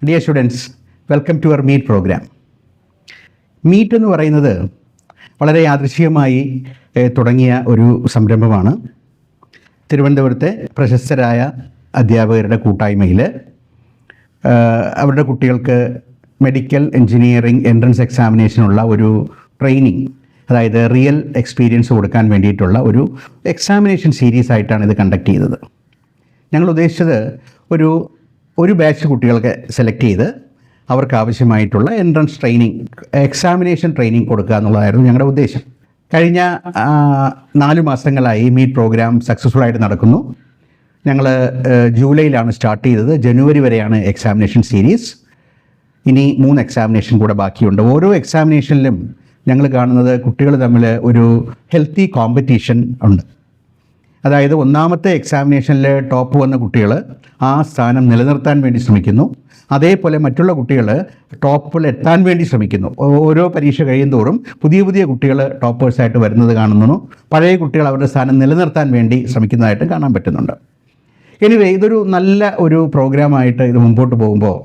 Dear students, welcome to our meet program. Meet എന്ന് പറയുന്നത് വളരെ യാദൃശ്ചികമായി തുടങ്ങിയ ഒരു സംരംഭമാണ്. തിരുവനന്തപുരത്തെ പ്രശസ്തരായ അധ്യാപകരുടെ കൂട്ടായ്മയിൽ അവരുടെ കുട്ടികൾക്ക് മെഡിക്കൽ എഞ്ചിനീയറിംഗ് എൻട്രൻസ് എക്സാമിനേഷനുള്ള ഒരു ട്രെയിനിങ്, അതായത് റിയൽ എക്സ്പീരിയൻസ് കൊടുക്കാൻ വേണ്ടിയിട്ടുള്ള ഒരു എക്സാമിനേഷൻ സീരീസ് ആയിട്ടാണ് ഇത് കണ്ടക്ട് ചെയ്തത്. ഞങ്ങൾ ഉദ്ദേശിച്ചത് ഒരു ബാച്ച് കുട്ടികൾക്ക് സെലക്ട് ചെയ്ത് അവർക്ക് ആവശ്യമായിട്ടുള്ള എൻട്രൻസ് ട്രെയിനിങ്, എക്സാമിനേഷൻ ട്രെയിനിങ് കൊടുക്കുക എന്നുള്ളതായിരുന്നു ഞങ്ങളുടെ ഉദ്ദേശം. കഴിഞ്ഞ 4 മാസങ്ങളായി മീറ്റ് പ്രോഗ്രാം സക്സസ്ഫുൾ ആയിട്ട് നടക്കുന്നു. ഞങ്ങൾ ജൂലൈയിലാണ് സ്റ്റാർട്ട് ചെയ്തത്. ജനുവരി വരെയാണ് എക്സാമിനേഷൻ സീരീസ്. ഇനി 3 എക്സാമിനേഷൻ കൂടെ ബാക്കിയുണ്ട്. ഓരോ എക്സാമിനേഷനിലും ഞങ്ങൾ കാണുന്നത് കുട്ടികൾ തമ്മിൽ ഒരു ഹെൽത്തി കോമ്പറ്റീഷൻ ഉണ്ട്. അതായത് ഒന്നാമത്തെ എക്സാമിനേഷനിൽ ടോപ്പ് വന്ന കുട്ടികൾ ആ സ്ഥാനം നിലനിർത്താൻ വേണ്ടി ശ്രമിക്കുന്നു. അതേപോലെ മറ്റുള്ള കുട്ടികൾ ടോപ്പിൽ എത്താൻ വേണ്ടി ശ്രമിക്കുന്നു. ഓരോ പരീക്ഷ കഴിയുന്തോറും പുതിയ പുതിയ കുട്ടികൾ ടോപ്പേഴ്സായിട്ട് വരുന്നത് കാണുന്നു. പഴയ കുട്ടികൾ അവരുടെ സ്ഥാനം നിലനിർത്താൻ വേണ്ടി ശ്രമിക്കുന്നതായിട്ട് കാണാൻ പറ്റുന്നുണ്ട്. എനിവേ, ഇതൊരു നല്ല ഒരു പ്രോഗ്രാമായിട്ട് ഇത് മുമ്പോട്ട് പോകുമ്പോൾ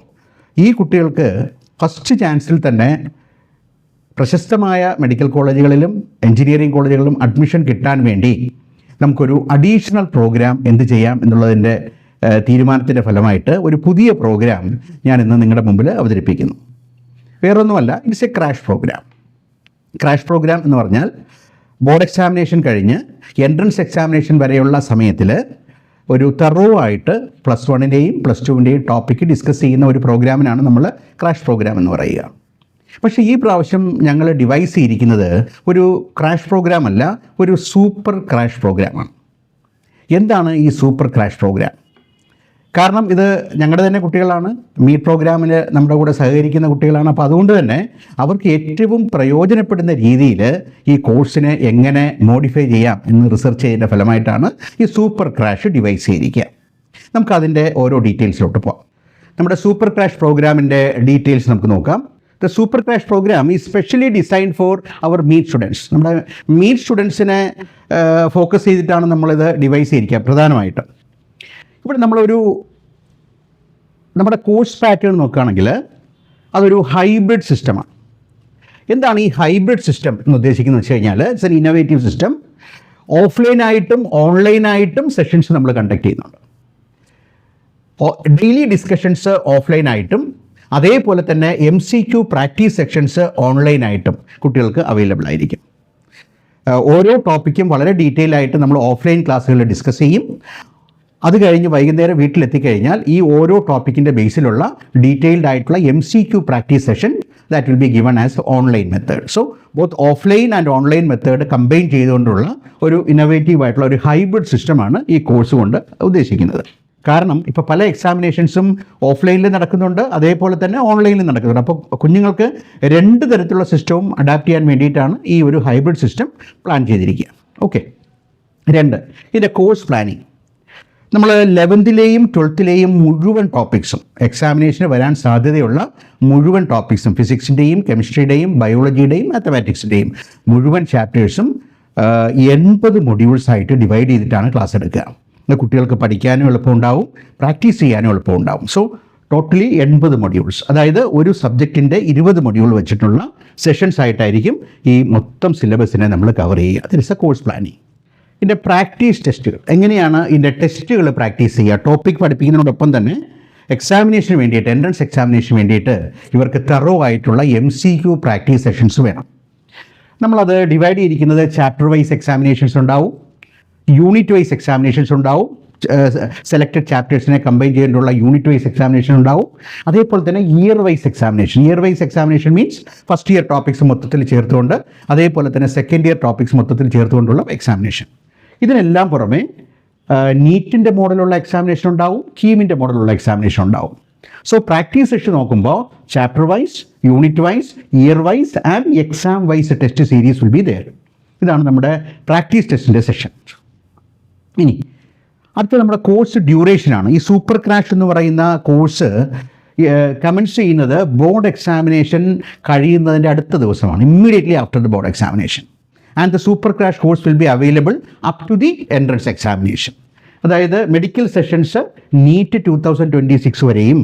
ഈ കുട്ടികൾക്ക് ഫസ്റ്റ് ചാൻസിൽ തന്നെ പ്രശസ്തമായ മെഡിക്കൽ കോളേജുകളിലും എഞ്ചിനീയറിംഗ് കോളേജുകളിലും അഡ്മിഷൻ കിട്ടാൻ വേണ്ടി നമുക്കൊരു അഡീഷണൽ പ്രോഗ്രാം എന്ത് ചെയ്യാം എന്നുള്ളതിൻ്റെ തീരുമാനത്തിൻ്റെ ഫലമായിട്ട് ഒരു പുതിയ പ്രോഗ്രാം ഞാൻ ഇന്ന് നിങ്ങളുടെ മുമ്പിൽ അവതരിപ്പിക്കുന്നു. വേറൊന്നുമല്ല, it's a crash program. Crash program എന്ന് പറഞ്ഞാൽ ബോർഡ് എക്സാമിനേഷൻ കഴിഞ്ഞ് എൻട്രൻസ് എക്സാമിനേഷൻ വരെയുള്ള സമയത്തിൽ ഒരു തറോ ആയിട്ട് +1ൻ്റെയും +2ൻ്റെയും ടോപ്പിക്ക് ഡിസ്കസ് ചെയ്യുന്ന ഒരു പ്രോഗ്രാമിനാണ് നമ്മൾ ക്രാഷ് പ്രോഗ്രാം എന്ന് പറയുക. പക്ഷേ ഈ പ്രാവശ്യം ഞങ്ങൾ ഡിവൈസ് ചെയ്തിരിക്കുന്നത് ഒരു ക്രാഷ് പ്രോഗ്രാം അല്ല, ഒരു സൂപ്പർ ക്രാഷ് പ്രോഗ്രാമാണ്. എന്താണ് ഈ സൂപ്പർ ക്രാഷ് പ്രോഗ്രാം? കാരണം ഇത് ഞങ്ങളുടെ തന്നെ കുട്ടികളാണ്, മീറ്റ് പ്രോഗ്രാമിൽ നമ്മുടെ കൂടെ സഹകരിക്കുന്ന കുട്ടികളാണ്. അപ്പോൾ അതുകൊണ്ട് തന്നെ അവർക്ക് ഏറ്റവും പ്രയോജനപ്പെടുന്ന രീതിയിൽ ഈ കോഴ്സിനെ എങ്ങനെ മോഡിഫൈ ചെയ്യാം എന്ന് റിസർച്ച് ചെയ്തതിൻ്റെ ഫലമായിട്ടാണ് ഈ സൂപ്പർ ക്രാഷ് ഡിവൈസ് ചെയ്തിരിക്കുക. നമുക്കതിൻ്റെ ഓരോ ഡീറ്റെയിൽസിലോട്ട് പോകാം. നമ്മുടെ സൂപ്പർ ക്രാഷ് പ്രോഗ്രാമിൻ്റെ ഡീറ്റെയിൽസ് നമുക്ക് നോക്കാം. The Super Crash program is specially designed for our MEET students. നമ്മുടെ MEET സ്റ്റുഡൻസിനെ ഫോക്കസ് ചെയ്തിട്ടാണ് നമ്മളിത് ഡിവൈസ് ചെയ്തിരിക്കുക പ്രധാനമായിട്ട്. ഇവിടെ നമ്മുടെ കോഴ്സ് പാറ്റേൺ നോക്കുകയാണെങ്കിൽ അതൊരു ഹൈബ്രിഡ് സിസ്റ്റമാണ്. എന്താണ് ഈ ഹൈബ്രിഡ് സിസ്റ്റം എന്ന് ഉദ്ദേശിക്കുന്നത് വെച്ച് കഴിഞ്ഞാൽ, ഇറ്റ്സ് എൻ ഇന്നോവേറ്റീവ് സിസ്റ്റം. ഓഫ്ലൈനായിട്ടും ഓൺലൈനായിട്ടും സെഷൻസ് നമ്മൾ കണ്ടക്ട് ചെയ്യുന്നുണ്ട്. ഡെയിലി ഡിസ്കഷൻസ് ഓഫ്ലൈനായിട്ടും അതേപോലെ തന്നെ MCQ പ്രാക്ടീസ് സെക്ഷൻസ് ഓൺലൈനായിട്ടും കുട്ടികൾക്ക് അവൈലബിൾ ആയിരിക്കും. ഓരോ ടോപ്പിക്കും വളരെ ഡീറ്റെയിൽ ആയിട്ട് നമ്മൾ ഓഫ്ലൈൻ ക്ലാസ്സുകളിൽ ഡിസ്കസ് ചെയ്യും. അത് കഴിഞ്ഞ് വൈകുന്നേരം വീട്ടിലെത്തിക്കഴിഞ്ഞാൽ ഈ ഓരോ ടോപ്പിക്കിൻ്റെ ബേസിലുള്ള ഡീറ്റെയിൽഡ് ആയിട്ടുള്ള MCQ practice session that will be given as online method. So both offline and online method combine ചെയ്തുകൊണ്ടുള്ള ഒരു ഇന്നോവേറ്റീവ് ആയിട്ടുള്ള ഒരു ഹൈബ്രിഡ് സിസ്റ്റമാണ് ഈ കോഴ്സ് കൊണ്ട് ഉദ്ദേശിക്കുന്നത്. കാരണം ഇപ്പോൾ പല എക്സാമിനേഷൻസും ഓഫ്ലൈനിൽ നടക്കുന്നുണ്ട്, അതേപോലെ തന്നെ ഓൺലൈനിൽ നടക്കുന്നുണ്ട്. അപ്പോൾ കുഞ്ഞുങ്ങൾക്ക് 2 തരത്തിലുള്ള സിസ്റ്റവും അഡാപ്റ്റ് ചെയ്യാൻ വേണ്ടിയിട്ടാണ് ഈ ഒരു ഹൈബ്രിഡ് സിസ്റ്റം പ്ലാൻ ചെയ്തിരിക്കുക. ഓക്കെ. 2, ഇതിൻ്റെ കോഴ്സ് പ്ലാനിങ്. നമ്മൾ 11ലെയും 12ലെയും മുഴുവൻ ടോപ്പിക്സും, എക്സാമിനേഷന് വരാൻ സാധ്യതയുള്ള മുഴുവൻ ടോപ്പിക്സും, ഫിസിക്സിൻ്റെയും കെമിസ്ട്രിയുടെയും ബയോളജിയുടെയും മാത്തമാറ്റിക്സിൻ്റെയും മുഴുവൻ ചാപ്റ്റേഴ്സും 80 മൊഡ്യൂൾസായിട്ട് ഡിവൈഡ് ചെയ്തിട്ടാണ് ക്ലാസ് എടുക്കുക. കുട്ടികൾക്ക് പഠിക്കാനും എളുപ്പമുണ്ടാവും, പ്രാക്ടീസ് ചെയ്യാനും എളുപ്പമുണ്ടാവും. സോ ടോട്ടലി 80 മൊഡ്യൂൾസ്, അതായത് ഒരു സബ്ജക്റ്റിൻ്റെ 20 മൊഡ്യൂൾ വെച്ചിട്ടുള്ള സെഷൻസ് ആയിട്ടായിരിക്കും ഈ മൊത്തം സിലബസിനെ നമ്മൾ കവർ ചെയ്യുക. That is A course planning. ഇതിൻ്റെ പ്രാക്ടീസ് ടെസ്റ്റുകൾ, എങ്ങനെയാണ് ഇതിൻ്റെ ടെസ്റ്റുകൾ പ്രാക്ടീസ് ചെയ്യുക? ടോപ്പിക് പഠിപ്പിക്കുന്നതിനോടൊപ്പം തന്നെ എക്സാമിനേഷന് വേണ്ടിയിട്ട്, എൻട്രൻസ് എക്സാമിനേഷന് വേൻണ്ടിയിട്ട് ഇവർക്ക് തറോ ആയിട്ടുള്ള MCQ പ്രാക്ടീസ് സെഷൻസ് വേണം. നമ്മളത് ഡിവൈഡ് ചെയ്തിരിക്കുന്നത് ചാപ്റ്റർ വൈസ് എക്സാമിനേഷൻസ് ഉണ്ടാവും, യൂണിറ്റ് വൈസ് എക്സാമിനേഷൻസ് ഉണ്ടാവും, സെലക്റ്റഡ് ചാപ്റ്റേഴ്സിനെ കമ്പൈൻ ചെയ്തുകൊണ്ടുള്ള യൂണിറ്റ് വൈസ് എക്സാമിനേഷൻ ഉണ്ടാവും. അതേപോലെ തന്നെ year wise examination. Year wise examination means first year topics മൊത്തത്തിൽ ചേർത്തുകൊണ്ട്, അതേപോലെ തന്നെ സെക്കൻഡ് ഇയർ ടോപ്പിക്സ് മൊത്തത്തിൽ ചേർത്തുകൊണ്ടുള്ള എക്സാമിനേഷൻ. ഇതിനെല്ലാം പുറമെ നീറ്റിൻ്റെ മോഡലുള്ള എക്സാമിനേഷൻ ഉണ്ടാവും, കീമിൻ്റെ മോഡലുള്ള എക്സാമിനേഷൻ ഉണ്ടാവും. സോ പ്രാക്ടീസ് സെഷൻ നോക്കുമ്പോൾ chapter wise, unit wise, year wise and exam wise test series will be there. ഇതാണ് നമ്മുടെ പ്രാക്ടീസ് ടെസ്റ്റിൻ്റെ സെഷൻ. ഇനി അടുത്ത നമ്മുടെ കോഴ്സ് ഡ്യൂറേഷനാണ്. ഈ സൂപ്പർ ക്രാഷ് എന്ന് പറയുന്ന കോഴ്സ് കമൻസ് ചെയ്യുന്നത് ബോർഡ് എക്സാമിനേഷൻ കഴിയുന്നതിൻ്റെ അടുത്ത ദിവസമാണ്, immediately after the board examination. And the super crash course will be available up to the entrance examination. അതായത് മെഡിക്കൽ സെഷൻസ് നീറ്റ് 2026 വരെയും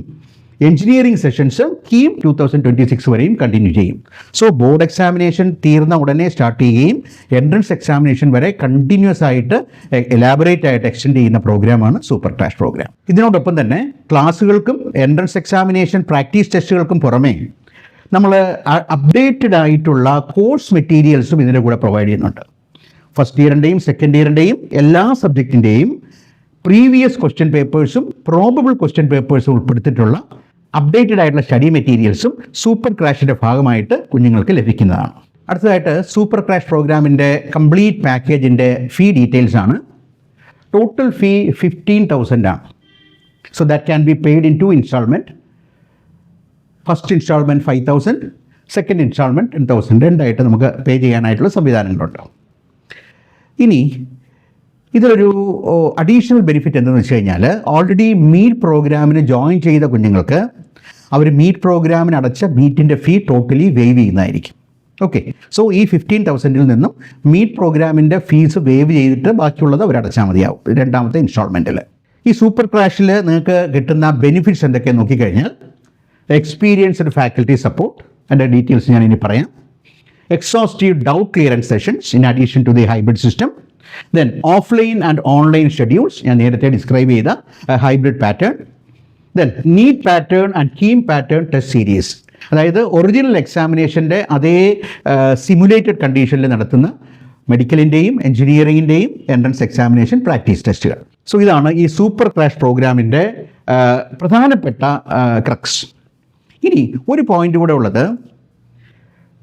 എഞ്ചിനീയറിംഗ് സെഷൻസ് കീം 2026 വരെയും കണ്ടിന്യൂ ചെയ്യും. സോ ബോർഡ് എക്സാമിനേഷൻ തീർന്ന ഉടനെ സ്റ്റാർട്ട് ചെയ്യുകയും എൻട്രൻസ് എക്സാമിനേഷൻ വരെ കണ്ടിന്യൂസ് ആയിട്ട് elaborate ആയിട്ട് എക്സ്റ്റെൻഡ് ചെയ്യുന്ന പ്രോഗ്രാമാണ് സൂപ്പർ ക്രാഷ് പ്രോഗ്രാം. ഇതിനോടൊപ്പം തന്നെ ക്ലാസ്സുകൾക്കും എൻട്രൻസ് എക്സാമിനേഷൻ പ്രാക്ടീസ് ടെസ്റ്റുകൾക്കും പുറമേ നമ്മൾ അപ്ഡേറ്റഡ് ആയിട്ടുള്ള കോഴ്സ് മെറ്റീരിയൽസും ഇതിൻ്റെ കൂടെ പ്രൊവൈഡ് ചെയ്യുന്നുണ്ട്. ഫസ്റ്റ് ഇയറിൻ്റെയും സെക്കൻഡ് ഇയറിൻ്റെയും എല്ലാ സബ്ജക്റ്റിൻ്റെയും പ്രീവിയസ് ക്വസ്റ്റ്യൻ പേപ്പേഴ്സും പ്രോബബിൾ ക്വസ്റ്റ്യൻ പേപ്പേഴ്സും ഉൾപ്പെടുത്തിയിട്ടുള്ള അപ്ഡേറ്റഡ് ആയിട്ടുള്ള സ്റ്റഡി മെറ്റീരിയൽസും സൂപ്പർ ക്രാഷിൻ്റെ ഭാഗമായിട്ട് കുഞ്ഞുങ്ങൾക്ക് ലഭിക്കുന്നതാണ്. അടുത്തതായിട്ട് സൂപ്പർ ക്രാഷ് പ്രോഗ്രാമിൻ്റെ കംപ്ലീറ്റ് പാക്കേജിൻ്റെ ഫീ ഡീറ്റെയിൽസ് ആണ്. ടോട്ടൽ ഫീ 15,000 ആണ്. So that can be paid in 2 instalment. First instalment 5,000, second instalment 10,000 രണ്ടായിട്ട് നമുക്ക് പേ ചെയ്യാനായിട്ടുള്ള സംവിധാനങ്ങളുണ്ട്. ഇനി ഇതിലൊരു അഡീഷണൽ ബെനിഫിറ്റ് എന്തെന്ന് വെച്ച് കഴിഞ്ഞാൽ, ഓൾറെഡി മീറ്റ് പ്രോഗ്രാമിന് ജോയിൻ ചെയ്ത കുഞ്ഞുങ്ങൾക്ക് അവർ മീറ്റ് പ്രോഗ്രാമിന് അടച്ച മീറ്റിൻ്റെ ഫീ ടോട്ടലി വേവ് ചെയ്യുന്നതായിരിക്കും. ഓക്കെ, സോ ഈ 15,000 നിന്നും മീറ്റ് പ്രോഗ്രാമിൻ്റെ ഫീസ് വേവ് ചെയ്തിട്ട് ബാക്കിയുള്ളത് അവർ അടച്ചാൽ മതിയാവും രണ്ടാമത്തെ ഇൻസ്റ്റാൾമെൻറ്റിൽ. ഈ സൂപ്പർ ക്രാഷിൽ നിങ്ങൾക്ക് കിട്ടുന്ന ബെനിഫിറ്റ്സ് എന്തൊക്കെയെന്ന് നോക്കിക്കഴിഞ്ഞാൽ, എക്സ്പീരിയൻസ്ഡ് ഫാക്കൽറ്റി സപ്പോർട്ട്, അതിൻ്റെ ഡീറ്റെയിൽസ് ഞാൻ ഇനി പറയാം. Exhaustive doubt clearance sessions in addition to the hybrid system. Then offline and online schedules, ഞാൻ നേരത്തെ ഡിസ്ക്രൈബ് ചെയ്ത hybrid pattern. Then NEET pattern and KEAM pattern test series, അതായത് ഒറിജിനൽ എക്സാമിനേഷൻ്റെ അതേ സിമുലേറ്റഡ് കണ്ടീഷനിൽ നടത്തുന്ന മെഡിക്കലിൻ്റെയും എഞ്ചിനീയറിങ്ങിൻ്റെയും എൻട്രൻസ് എക്സാമിനേഷൻ പ്രാക്ടീസ് ടെസ്റ്റുകൾ. സോ ഇതാണ് ഈ സൂപ്പർ ക്രാഷ് പ്രോഗ്രാമിൻ്റെ പ്രധാനപ്പെട്ട ക്രക്സ്. ഇനി ഒരു പോയിന്റ് കൂടെ ഉള്ളത്,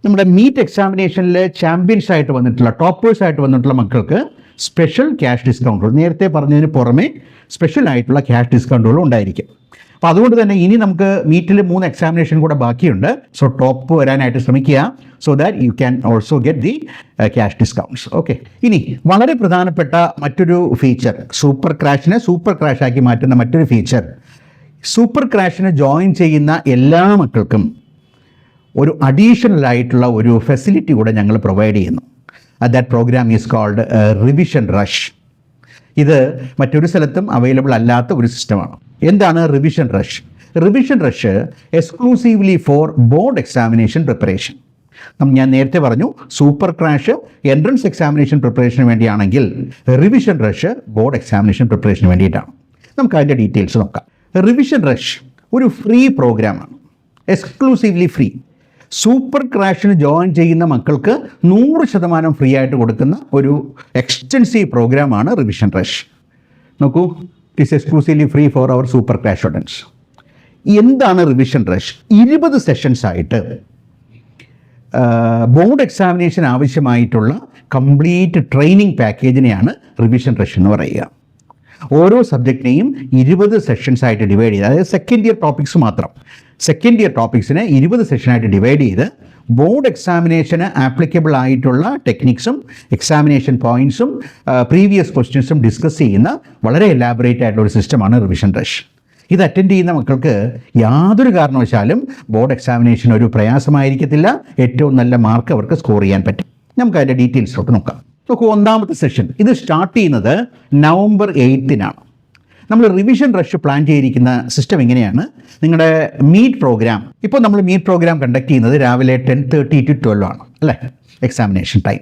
നമ്മുടെ മീറ്റ് എക്സാമിനേഷനിൽ ചാമ്പ്യൻസ് ആയിട്ട് വന്നിട്ടുള്ള ടോപ്പേഴ്സ് ആയിട്ട് വന്നിട്ടുള്ള മക്കൾക്ക് സ്പെഷ്യൽ ക്യാഷ് ഡിസ്കൗണ്ടുകൾ, നേരത്തെ പറഞ്ഞതിന് പുറമെ സ്പെഷ്യൽ ആയിട്ടുള്ള ക്യാഷ് ഡിസ്കൗണ്ടുകളും ഉണ്ടായിരിക്കും. അപ്പോൾ അതുകൊണ്ട് തന്നെ ഇനി നമുക്ക് മീറ്റിൽ 3 എക്സാമിനേഷൻ കൂടെ ബാക്കിയുണ്ട്. സോ ടോപ്പ് വരാനായിട്ട് ശ്രമിക്കുക, so that you can also get the cash discounts. Okay, ഇനി വളരെ പ്രധാനപ്പെട്ട മറ്റൊരു ഫീച്ചർ, സൂപ്പർ ക്രാഷിനെ സൂപ്പർ ക്രാഷാക്കി മാറ്റുന്ന മറ്റൊരു ഫീച്ചർ, സൂപ്പർ ക്രാഷിന് ജോയിൻ ചെയ്യുന്ന എല്ലാ മക്കൾക്കും ഒരു അഡീഷണൽ ആയിട്ടുള്ള ഒരു ഫെസിലിറ്റി കൂടെ ഞങ്ങൾ പ്രൊവൈഡ് ചെയ്യുന്നു. That program is called revision rush. ഇത് മറ്റൊരു സ്ഥലത്തും അവൈലബിൾ അല്ലാത്ത ഒരു സിസ്റ്റമാണ്. എന്താണ് revision rush? Revision rush exclusively for board examination preparation. ഞാൻ നേരത്തെ പറഞ്ഞു സൂപ്പർ ക്രാഷ് എൻട്രൻസ് എക്സാമിനേഷൻ പ്രിപ്പറേഷന് വേണ്ടിയാണെങ്കിൽ റിവിഷൻ റഷ് ബോർഡ് എക്സാമിനേഷൻ പ്രിപ്പറേഷന് വേണ്ടിയിട്ടാണ്. നമുക്ക് അതിൻ്റെ ഡീറ്റെയിൽസ് നോക്കാം. റിവിഷൻ റഷ് ഒരു ഫ്രീ പ്രോഗ്രാമാണ്, എക്സ്ക്ലൂസീവ്ലി ഫ്രീ. സൂപ്പർ ക്രാഷിന് ജോയിൻ ചെയ്യുന്ന മക്കൾക്ക് 100% ഫ്രീ ആയിട്ട് കൊടുക്കുന്ന ഒരു എക്സ്റ്റെൻസീവ് പ്രോഗ്രാമാണ് റിവിഷൻ റഷ്. നോക്കൂ, it is exclusively free for our super crash students. എന്താണ് റിവിഷൻ റഷ്? 20 സെഷൻസ് ആയിട്ട് ബോർഡ് എക്സാമിനേഷൻ ആവശ്യമായിട്ടുള്ള കംപ്ലീറ്റ് ട്രെയിനിങ് പാക്കേജിനെയാണ് റിവിഷൻ റഷ് എന്ന് പറയുക. ഓരോ സബ്ജക്റ്റിനെയും 20 സെഷൻസ് ആയിട്ട് ഡിവൈഡ് ചെയ്ത്, അതായത് സെക്കൻഡ് ഇയർ ടോപ്പിക്സ് മാത്രം, സെക്കൻഡ് ഇയർ ടോപ്പിക്സിനെ 20 സെഷനായിട്ട് ഡിവൈഡ് ചെയ്ത് ബോർഡ് എക്സാമിനേഷന് ആപ്ലിക്കബിൾ ആയിട്ടുള്ള ടെക്നിക്സും എക്സാമിനേഷൻ പോയിൻറ്സും പ്രീവിയസ് ക്വസ്റ്റ്യൻസും ഡിസ്കസ് ചെയ്യുന്ന വളരെ എലാബറേറ്റ് ആയിട്ടുള്ള ഒരു സിസ്റ്റമാണ് റിവിഷൻ റഷ്. ഇത് അറ്റൻഡ് ചെയ്യുന്ന മക്കൾക്ക് യാതൊരു കാരണവശാലും ബോർഡ് എക്സാമിനേഷൻ ഒരു പ്രയാസമായിരിക്കത്തില്ല, ഏറ്റവും നല്ല മാർക്ക് അവർക്ക് സ്കോർ ചെയ്യാൻ പറ്റും. നമുക്ക് അതിൻ്റെ ഡീറ്റെയിൽസിലോട്ട് നോക്കാം. നോക്കൂ, ഒന്നാമത്തെ സെഷൻ ഇത് സ്റ്റാർട്ട് ചെയ്യുന്നത് November 8-നാണ്. നമ്മൾ റിവിഷൻ റഷ് പ്ലാൻ ചെയ്തിരിക്കുന്ന സിസ്റ്റം ഇങ്ങനെയാണ്. നിങ്ങളുടെ മീറ്റ് പ്രോഗ്രാം, ഇപ്പോൾ നമ്മൾ മീറ്റ് പ്രോഗ്രാം കണ്ടക്ട് ചെയ്യുന്നത് രാവിലെ 10:30 to 12 ആണ് അല്ലേ എക്സാമിനേഷൻ ടൈം.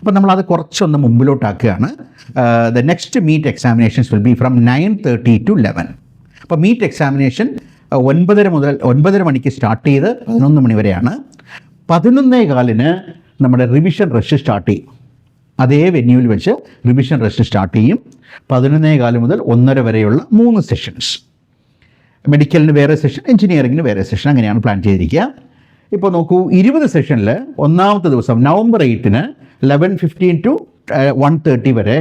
അപ്പോൾ നമ്മളത് കുറച്ചൊന്ന് മുമ്പിലോട്ടാക്കുകയാണ്. The next meet examinations will be from 9:30 to 11. അപ്പോൾ മീറ്റ് എക്സാമിനേഷൻ 9:30 മുതൽ 9:30 മണിക്ക് സ്റ്റാർട്ട് ചെയ്ത് 11 മണി വരെയാണ്. 11:15 നമ്മുടെ റിവിഷൻ റഷ് സ്റ്റാർട്ട് ചെയ്യും. അതേ വെന്യൂവിൽ വെച്ച് റിവിഷൻ റഷ് സ്റ്റാർട്ട് ചെയ്യും. 11:15 മുതൽ 1:30 വരെയുള്ള 3 സെഷൻസ്. മെഡിക്കലിന് വേറെ സെഷൻ, എഞ്ചിനീയറിങ്ങിന് വേറെ സെഷൻ, അങ്ങനെയാണ് പ്ലാൻ ചെയ്തിരിക്കുക. ഇപ്പോൾ നോക്കൂ, 20 സെഷനിൽ ഒന്നാമത്തെ ദിവസം November 8-ന് 11:15 to 1:30 വരെ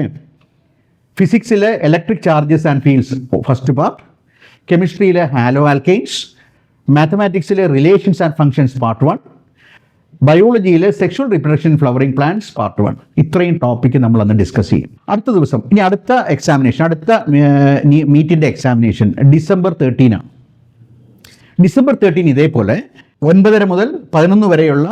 ഫിസിക്സിലെ electric charges and fields first part, കെമിസ്ട്രിയിലെ ഹാലോ ആൽക്കെയിൻസ്, മാത്തമാറ്റിക്സിലെ റിലേഷൻസ് ആൻഡ് ഫങ്ഷൻസ് പാർട്ട് 1, ബയോളജിയിലെ sexual reproduction flowering plants part 1. ഇത്രയും ടോപ്പിക്ക് നമ്മൾ അന്ന് ഡിസ്കസ് ചെയ്യും. അടുത്ത ദിവസം ഇനി അടുത്ത എക്സാമിനേഷൻ, അടുത്ത മീറ്റിൻ്റെ എക്സാമിനേഷൻ December 13-നാണ്. December 13 ഇതേപോലെ 9:30 മുതൽ 11 വരെയുള്ള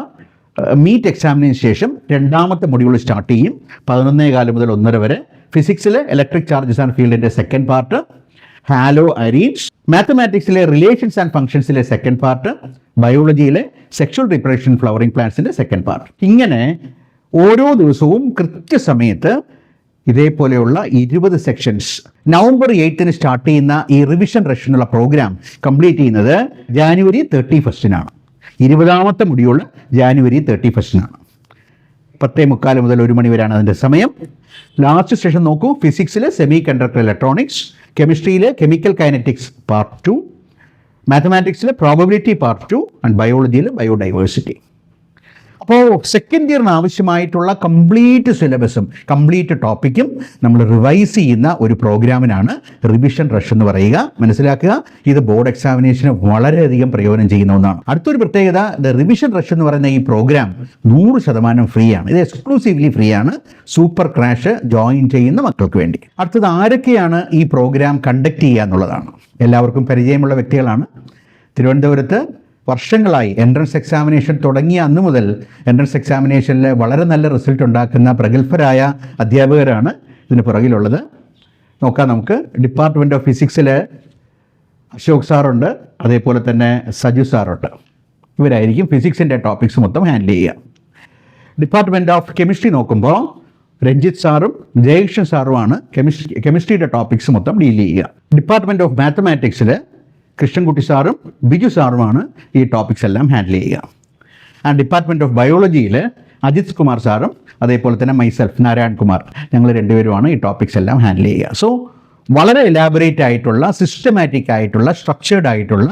മീറ്റ് എക്സാമിനേഷന് ശേഷം രണ്ടാമത്തെ മൊഡ്യൂൾ സ്റ്റാർട്ട് ചെയ്യും. 11:15 മുതൽ 1:30 വരെ ഫിസിക്സിലെ ഇലക്ട്രിക് ചാർജസ് ആൻഡ് ഫീൽഡിൻ്റെ സെക്കൻഡ് പാർട്ട്, ഹാലോ അരീൻസ്, മാത്തമാറ്റിക്സിലെ റിലേഷൻസ് ആൻഡ് ഫംഗ്ഷൻസിലെ സെക്കൻഡ് പാർട്ട്, ബയോളജിയിലെ സെക്ഷൽ റിപ്രഡക്ഷൻ ഫ്ലവറിംഗ് പ്ലാന്റ്സിൻ്റെ സെക്കൻഡ് പാർട്ട്. ഇങ്ങനെ ഓരോ ദിവസവും കൃത്യസമയത്ത് ഇതേപോലെയുള്ള 20 സെക്ഷൻസ്. നവംബർ 8 സ്റ്റാർട്ട് ചെയ്യുന്ന ഈ റിവിഷൻ റഷ് എന്നുള്ള പ്രോഗ്രാം കംപ്ലീറ്റ് ചെയ്യുന്നത് ജാനുവരി 31 20ാമത്തെ മുടിയുള്ള ജാനുവരി 31 10:45 മുതൽ 1 മണി വരെയാണ് അതിൻ്റെ സമയം. ലാസ്റ്റ് സെഷൻ നോക്കൂ. ഫിസിക്സിൽ സെമി കണ്ടക്ടർ ഇലക്ട്രോണിക്സ്, കെമിസ്ട്രിയിൽ കെമിക്കൽ കൈനറ്റിക്സ് പാർട്ട് 2, മാത്തമാറ്റിക്സിൽ പ്രോബബിലിറ്റി പാർട്ട് 2 ആൻഡ് ബയോളജിയിൽ ബയോഡൈവേഴ്സിറ്റി. അപ്പോൾ സെക്കൻഡ് ഇയറിന് ആവശ്യമായിട്ടുള്ള കംപ്ലീറ്റ് സിലബസും കംപ്ലീറ്റ് ടോപ്പിക്കും നമ്മൾ റിവൈസ് ചെയ്യുന്ന ഒരു പ്രോഗ്രാമിനാണ് റിവിഷൻ റഷ് എന്ന് പറയുക. മനസ്സിലാക്കുക, ഇത് ബോർഡ് എക്സാമിനേഷന് വളരെയധികം പ്രയോജനം ചെയ്യുന്ന ഒന്നാണ്. അടുത്തൊരു പ്രത്യേകത, റിവിഷൻ റഷ് എന്ന് പറയുന്ന ഈ പ്രോഗ്രാം 100% ഫ്രീ ആണ്. ഇത് എക്സ്ക്ലൂസീവ്ലി ഫ്രീ ആണ് സൂപ്പർ ക്രാഷ് ജോയിൻ ചെയ്യുന്ന മക്കൾക്ക് വേണ്ടി. അടുത്തത് ആരൊക്കെയാണ് ഈ പ്രോഗ്രാം കണ്ടക്ട് ചെയ്യുക എന്നുള്ളതാണ്. എല്ലാവർക്കും പരിചയമുള്ള വ്യക്തികളാണ്. തിരുവനന്തപുരത്ത് വർഷങ്ങളായി എൻട്രൻസ് എക്സാമിനേഷൻ തുടങ്ങിയ അന്നു മുതൽ എൻട്രൻസ് എക്സാമിനേഷനിൽ വളരെ നല്ല റിസൾട്ട് ഉണ്ടാക്കുന്ന പ്രഗത്ഭരായ അധ്യാപകരാണ് ഇതിന് പുറകിലുള്ളത്. നോക്കാം നമുക്ക്. ഡിപ്പാർട്ട്മെൻറ്റ് ഓഫ് ഫിസിക്സിൽ അശോക് സാറുണ്ട്, അതേപോലെ തന്നെ സജു സാറുണ്ട്. ഇവരായിരിക്കും ഫിസിക്സിൻ്റെ ടോപ്പിക്സ് മൊത്തം ഹാൻഡിൽ ചെയ്യുക. ഡിപ്പാർട്ട്മെൻറ്റ് ഓഫ് കെമിസ്ട്രി നോക്കുമ്പോൾ രഞ്ജിത്ത് സാറും ജയകൃഷ്ണൻ സാറുമാണ് കെമിസ്ട്രിയുടെ ടോപ്പിക്സ് മൊത്തം ഡീൽ ചെയ്യുക. ഡിപ്പാർട്ട്മെൻറ്റ് ഓഫ് മാത്തമാറ്റിക്സിൽ കൃഷ്ണൻകുട്ടി സാറും ബിജു സാറുമാണ് ഈ ടോപ്പിക്സ് എല്ലാം ഹാൻഡിൽ ചെയ്യുക. ആൻഡ് ഡിപ്പാർട്ട്മെൻറ്റ് ഓഫ് ബയോളജിയിൽ അജിത് കുമാർ സാറും അതേപോലെ തന്നെ മൈസെൽഫ് നാരായൺ കുമാർ, ഞങ്ങൾ രണ്ടുപേരുമാണ് ഈ ടോപ്പിക്സ് എല്ലാം ഹാൻഡിൽ ചെയ്യുക. സോ വളരെ എലാബറേറ്റ് ആയിട്ടുള്ള സിസ്റ്റമാറ്റിക് ആയിട്ടുള്ള സ്ട്രക്ചേർഡ് ആയിട്ടുള്ള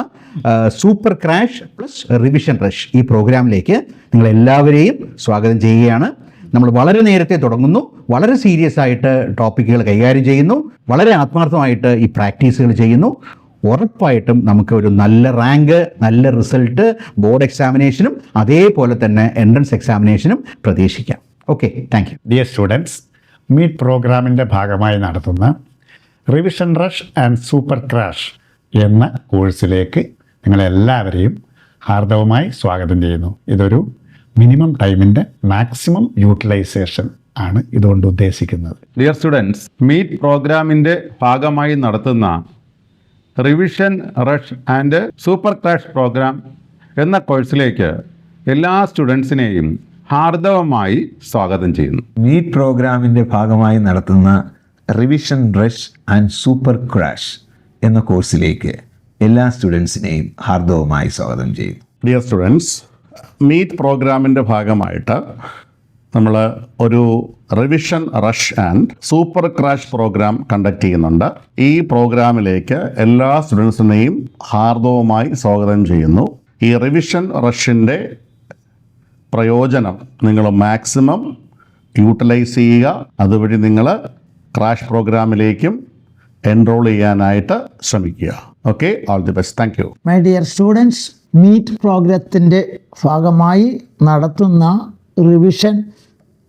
super crash plus revision rush ഈ പ്രോഗ്രാമിലേക്ക് നിങ്ങളെല്ലാവരെയും സ്വാഗതം ചെയ്യുകയാണ്. നമ്മൾ വളരെ നേരത്തെ തുടങ്ങുന്നു, വളരെ സീരിയസ് ആയിട്ട് ടോപ്പിക്കുകൾ കൈകാര്യം ചെയ്യുന്നു, വളരെ ആത്മാർത്ഥമായിട്ട് ഈ പ്രാക്ടീസുകൾ ചെയ്യുന്നു. ഉറപ്പായിട്ടും നമുക്ക് ഒരു നല്ല റാങ്ക്, നല്ല റിസൾട്ട് ബോർഡ് എക്സാമിനേഷനും അതേപോലെ തന്നെ എൻട്രൻസ് എക്സാമിനേഷനും പ്രതീക്ഷിക്കാം. Okay, thank you. Dear students, meet പ്രോഗ്രാമിൻ്റെ ഭാഗമായി നടത്തുന്ന revision rush and super crash എന്ന കോഴ്സിലേക്ക് നിങ്ങളെല്ലാവരെയും ഹാർദവമായി സ്വാഗതം ചെയ്യുന്നു. ഇതൊരു മിനിമം ടൈമിൻ്റെ മാക്സിമം യൂട്ടിലൈസേഷൻ ആണ് ഇതുകൊണ്ട് ഉദ്ദേശിക്കുന്നത്. ഡിയർ സ്റ്റുഡൻസ്, മീറ്റ് പ്രോഗ്രാമിൻ്റെ ഭാഗമായി നടത്തുന്ന revision rush and super crash program എന്ന കോഴ്സിലേക്ക് എല്ലാ സ്റ്റുഡൻസിനെയും ഹാർദവമായി സ്വാഗതം ചെയ്യുന്നു. മീറ്റ് പ്രോഗ്രാമിൻ്റെ ഭാഗമായി നടത്തുന്ന revision rush and super crash എന്ന കോഴ്സിലേക്ക് എല്ലാ സ്റ്റുഡൻസിനെയും ഹാർദവമായി സ്വാഗതം ചെയ്യുന്നു. ഡിയർ സ്റ്റുഡൻസ്, മീറ്റ് പ്രോഗ്രാമിൻ്റെ ഭാഗമായിട്ട് നമ്മൾ ഒരു revision rush and super crash program conduct ചെയ്യുന്നുണ്ട്. ഈ പ്രോഗ്രാമിലേക്ക് എല്ലാ സ്റ്റുഡൻസിനെയും ഹാർദവമായി സ്വാഗതം ചെയ്യുന്നു. ഈ റിവിഷൻ റഷിൻ്റെ പ്രയോജനം നിങ്ങൾ മാക്സിമം യൂട്ടിലൈസ് ചെയ്യുക. അതുവഴി നിങ്ങൾ ക്രാഷ് പ്രോഗ്രാമിലേക്കും എൻറോൾ ചെയ്യാനായിട്ട് ശ്രമിക്കുക. Okay, all the best. Thank you. My dear students, meet പ്രോഗ്രാത്തിൻ്റെ ഭാഗമായി നടത്തുന്ന റിവിഷൻ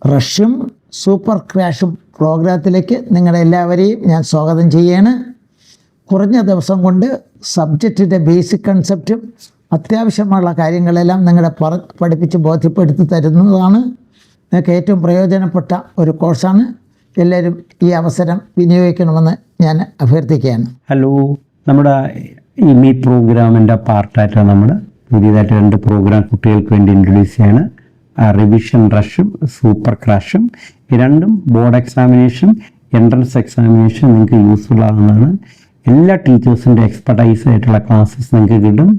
റഷും സൂപ്പർ ക്രാഷും പ്രോഗ്രാത്തിലേക്ക് നിങ്ങളെല്ലാവരെയും ഞാൻ സ്വാഗതം ചെയ്യുകയാണ്. കുറഞ്ഞ ദിവസം കൊണ്ട് സബ്ജക്റ്റിൻ്റെ ബേസിക് കൺസെപ്റ്റും അത്യാവശ്യമുള്ള കാര്യങ്ങളെല്ലാം നിങ്ങളെ പഠിപ്പിച്ച് ബോധ്യപ്പെടുത്തി തരുന്നതാണ്. നിങ്ങൾക്ക് ഏറ്റവും പ്രയോജനപ്പെട്ട ഒരു കോഴ്സാണ്. എല്ലാവരും ഈ അവസരം വിനിയോഗിക്കണമെന്ന് ഞാൻ അഭ്യർത്ഥിക്കുകയാണ്. ഹലോ, നമ്മുടെ ഈ മീറ്റ് പ്രോഗ്രാമിൻ്റെ പാർട്ടായിട്ട് നമ്മൾ പുതിയതായിട്ട് 2 പ്രോഗ്രാം കുട്ടികൾക്ക് വേണ്ടി ഇൻട്രൊഡ്യൂസ് ചെയ്യാണ്. റിവിഷൻ റഷും സൂപ്പർ ക്രാഷും. ഈ രണ്ടും ബോർഡ് എക്സാമിനേഷൻ, എൻട്രൻസ് എക്സാമിനേഷൻ നിങ്ങൾക്ക് യൂസ്ഫുൾ ആകുന്നതാണ്. എല്ലാ ടീച്ചേഴ്സിൻ്റെ എക്സ്പെർട്ടൈസ് ആയിട്ടുള്ള ക്ലാസ്സസ് നിങ്ങൾക്ക് കിട്ടും.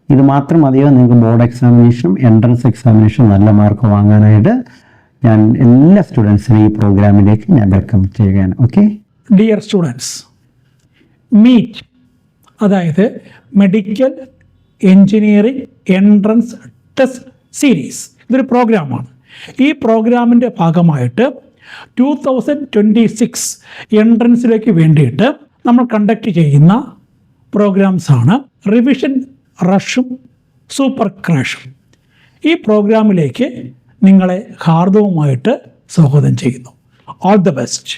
ഇത് മാത്രം മതിയോ നിങ്ങൾക്ക് ബോർഡ് എക്സാമിനേഷനും എൻട്രൻസ് എക്സാമിനേഷനും നല്ല മാർക്ക് വാങ്ങാനായിട്ട് ഞാൻ എല്ലാ സ്റ്റുഡൻസിനെയും ഈ പ്രോഗ്രാമിലേക്ക് ഞാൻ വെൽക്കം ചെയ്യുകയാണ്. ഓക്കെ ഡിയർ സ്റ്റുഡൻസ്, മീറ്റ് അതായത് medical engineering entrance test series, ഇതൊരു പ്രോഗ്രാമാണ്. ഈ പ്രോഗ്രാമിൻ്റെ ഭാഗമായിട്ട് 2026 എൻട്രൻസിലേക്ക് വേണ്ടിയിട്ട് നമ്മൾ കണ്ടക്ട് ചെയ്യുന്ന പ്രോഗ്രാംസാണ് റിവിഷൻ റഷും സൂപ്പർ ക്രാഷും. ഈ പ്രോഗ്രാമിലേക്ക് നിങ്ങളെ ഹാർദവുമായിട്ട് സ്വാഗതം ചെയ്യുന്നു. All the best.